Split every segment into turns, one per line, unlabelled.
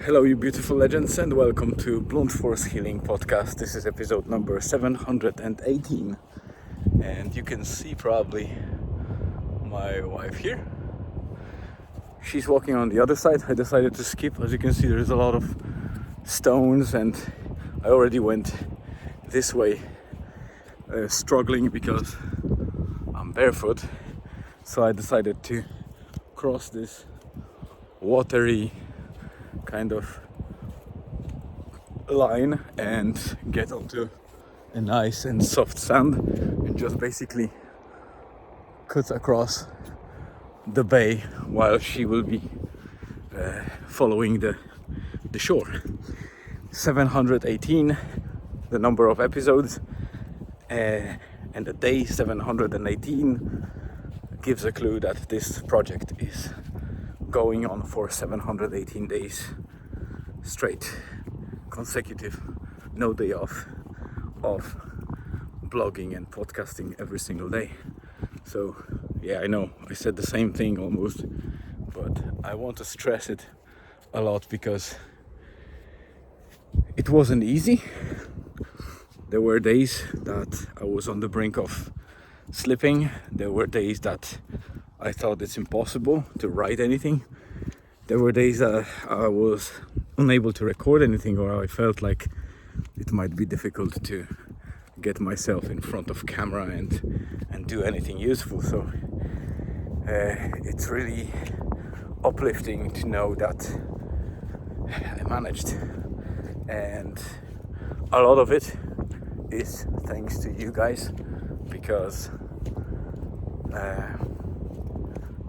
Hello, you beautiful legends, and welcome to Blunt Force Healing Podcast. This is episode number 718, and you can see probably my wife here. She's walking on the other side. I decided to skip. As you can see, there's a lot of stones, and I already went this way, struggling because I'm barefoot. So I decided to cross this watery kind of line and get onto a nice and soft sand and just basically cut across the bay while she will be following the shore. 718, the number of episodes, and the day 718 gives a clue that this project is going on for 718 days straight, consecutive, no day off, of blogging and podcasting every single day. So yeah, I know I said the same thing almost, but I want to stress it a lot because it wasn't easy. There were days that I was on the brink of slipping. There were days that I thought it's impossible to write anything. There were days that I was unable to record anything, or I felt like it might be difficult to get myself in front of camera and do anything useful. So it's really uplifting to know that I managed, and a lot of it is thanks to you guys, because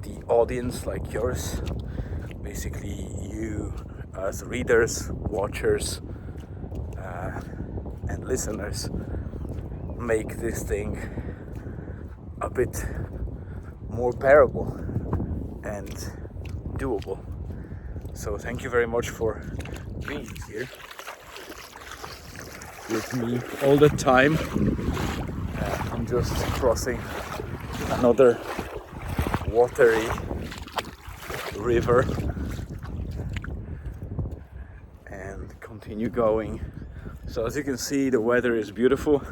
the audience like yours, basically you as readers, watchers, and listeners, make this thing a bit more bearable and doable. So thank you very much for being here with me all the time. I'm just crossing another watery river and continue going. So as you can see, the weather is beautiful.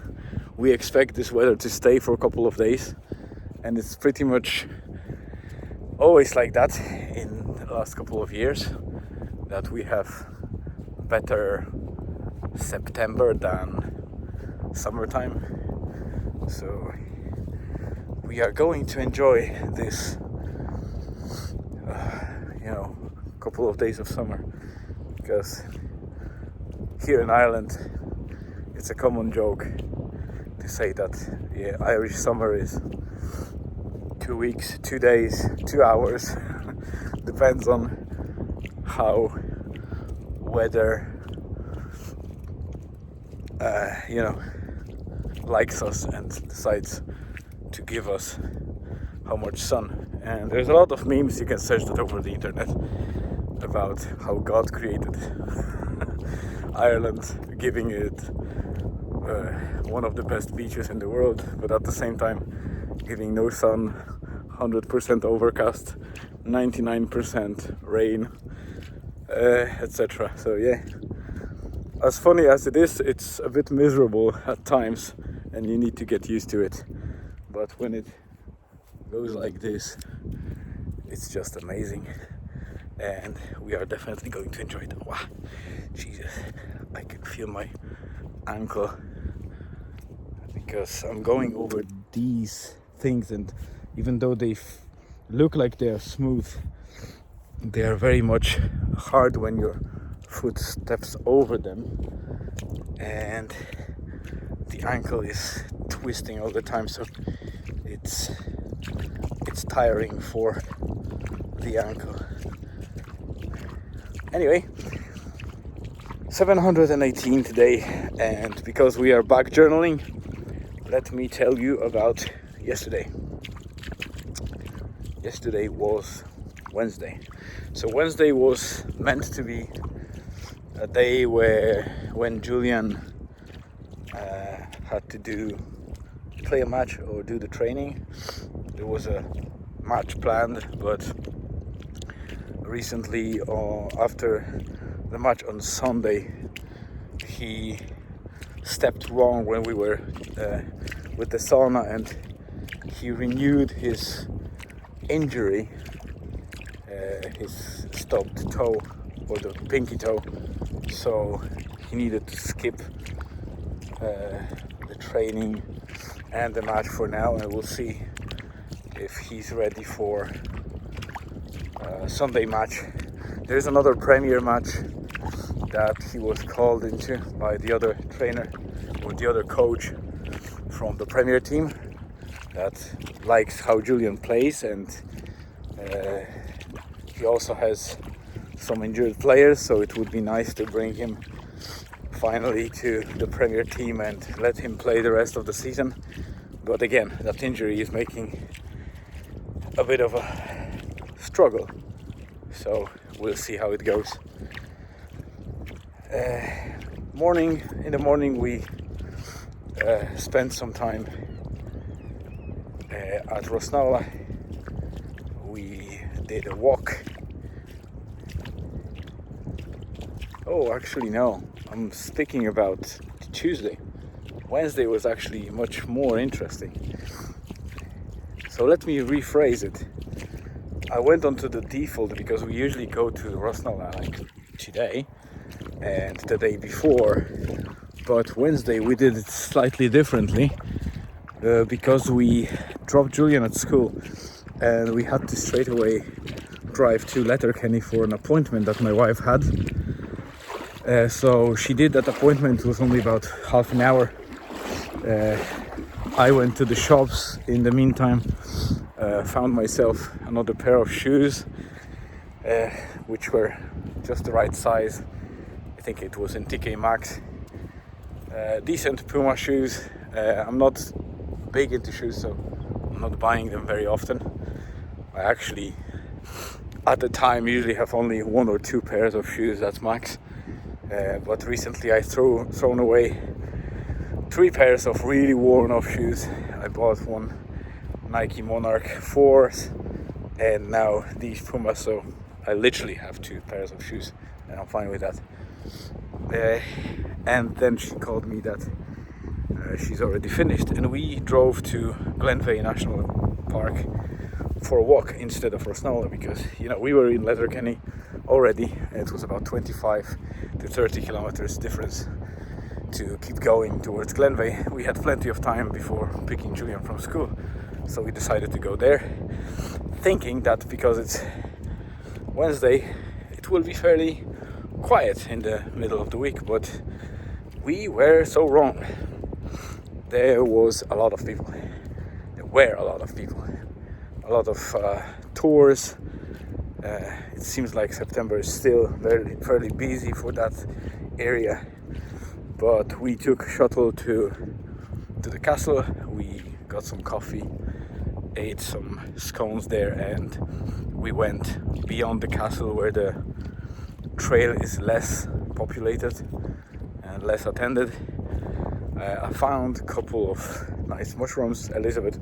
We expect this weather to stay for a couple of days, and it's pretty much always like that in the last couple of years, that we have better September than summertime. So we are going to enjoy this couple of days of summer, because here in Ireland it's a common joke to say that Irish summer is 2 weeks, 2 days, 2 hours depends on how weather likes us and decides to give us how much sun. And there's a lot of memes, you can search that over the internet, about how God created Ireland, giving it one of the best beaches in the world, but at the same time giving no sun, 100% overcast, 99% rain, etc. So yeah, as funny as it is, it's a bit miserable at times, and you need to get used to it. But when it goes like this, it's just amazing, and we are definitely going to enjoy it. Wow, Jesus, I can feel my ankle because I'm going over these things, and even though they look like they are smooth, they are very much hard when your foot steps over them, and the ankle is twisting all the time, so it's tiring for the ankle. Anyway, 718 today, and because we are back journaling, let me tell you about yesterday. Yesterday was Wednesday. So Wednesday was meant to be a day when Julian had to play a match or do the training. There was a match planned, but recently, after the match on Sunday, he stepped wrong when we were with the sauna, and he renewed his injury, his stubbed toe, or the pinky toe, so he needed to skip the training and the match for now, and we'll see if he's ready for Sunday match. There's another Premier match that he was called into by the other trainer or the other coach from the Premier team that likes how Julian plays, and he also has some injured players, so it would be nice to bring him finally to the Premier team and let him play the rest of the season. But again, that injury is making a bit of a struggle, so we'll see how it goes. In the morning we spent some time at Rosnala. We did a walk. Oh, actually no, I'm speaking about Tuesday. Wednesday was actually much more interesting. So let me rephrase it. I went onto the default because we usually go to Rosnala like today and the day before, but Wednesday we did it slightly differently because we dropped Julian at school and we had to straight away drive to Letterkenny for an appointment that my wife had. So she did that appointment. It was only about half an hour. I went to the shops in the meantime, found myself another pair of shoes which were just the right size. I think it was in TK Maxx. Decent Puma shoes. I'm not big into shoes, so I'm not buying them very often. I actually at the time usually have only one or two pairs of shoes, that's max. But recently I thrown away 3 pairs of really worn off shoes. I bought one Nike Monarch 4s and now these Pumas, so I literally have 2 pairs of shoes and I'm fine with that. And then she called me that she's already finished, and we drove to Glenveigh National Park for a walk instead of Rosnala because, you know, we were in Letterkenny already and it was about 25 to 30 kilometers difference to keep going towards Glenveigh. We had plenty of time before picking Julian from school, so we decided to go there, thinking that because it's Wednesday it will be fairly quiet in the middle of the week, but we were so wrong. There was a lot of people. There were a lot of people. A lot of tours. It seems like September is still fairly busy for that area. But we took shuttle to the castle. We got some coffee, ate some scones there, and we went beyond the castle where the trail is less populated and less attended. I found a couple of nice mushrooms. Elizabeth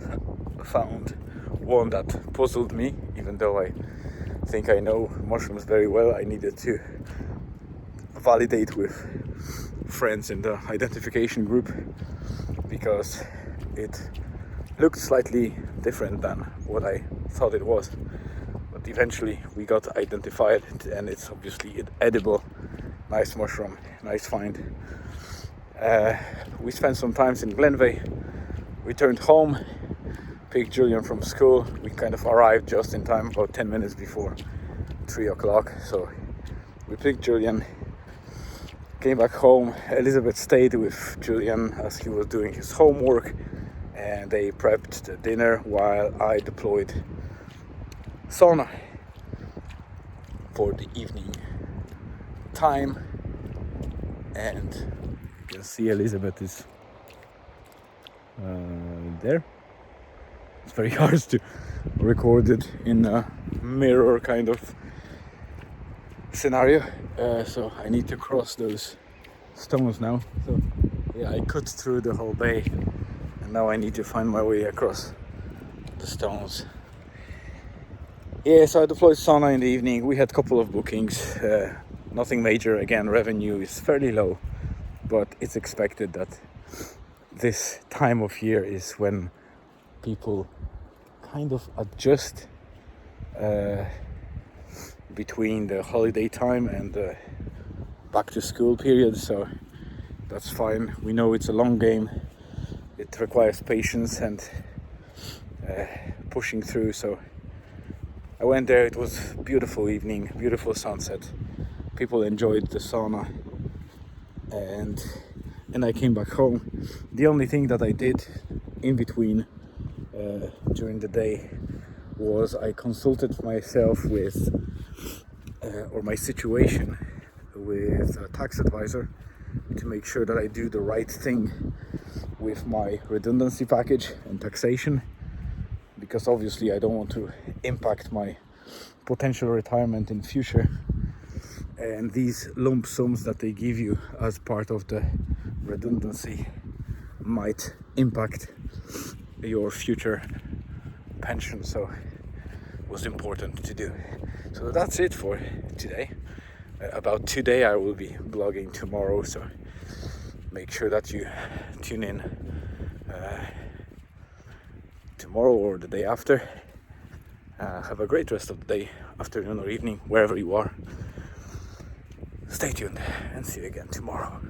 found one that puzzled me, even though I think I know mushrooms very well. I needed to validate with friends in the identification group because it looked slightly different than what I thought it was. But eventually we got identified and it's obviously an edible, nice mushroom, nice find. We spent some time in Glenveigh, returned home, picked Julian from school. We kind of arrived just in time, about 10 minutes before 3 o'clock. So we picked Julian, came back home. Elizabeth stayed with Julian as he was doing his homework, and they prepped the dinner while I deployed sauna for the evening time. And you can see Elizabeth is there. It's very hard to record it in a mirror kind of scenario, so I need to cross those stones now. So yeah, I cut through the whole bay and now I need to find my way across the stones. Yeah, so I deployed sauna in the evening. We had a couple of bookings. Nothing major. Again, revenue is fairly low, but it's expected that this time of year is when people kind of adjust between the holiday time and the back to school period, so that's fine. We know it's a long game, it requires patience and pushing through. So I went there, it was beautiful evening, beautiful sunset, people enjoyed the sauna, and I came back home. The only thing that I did in between during the day was I consulted myself with or my situation with a tax advisor to make sure that I do the right thing with my redundancy package and taxation, because obviously I don't want to impact my potential retirement in future, and these lump sums that they give you as part of the redundancy might impact your future pension, so it was important to do. So that's it for today. About today I will be blogging tomorrow, so make sure that you tune in tomorrow or the day after. Have a great rest of the day, afternoon or evening, wherever you are. Stay tuned and see you again tomorrow.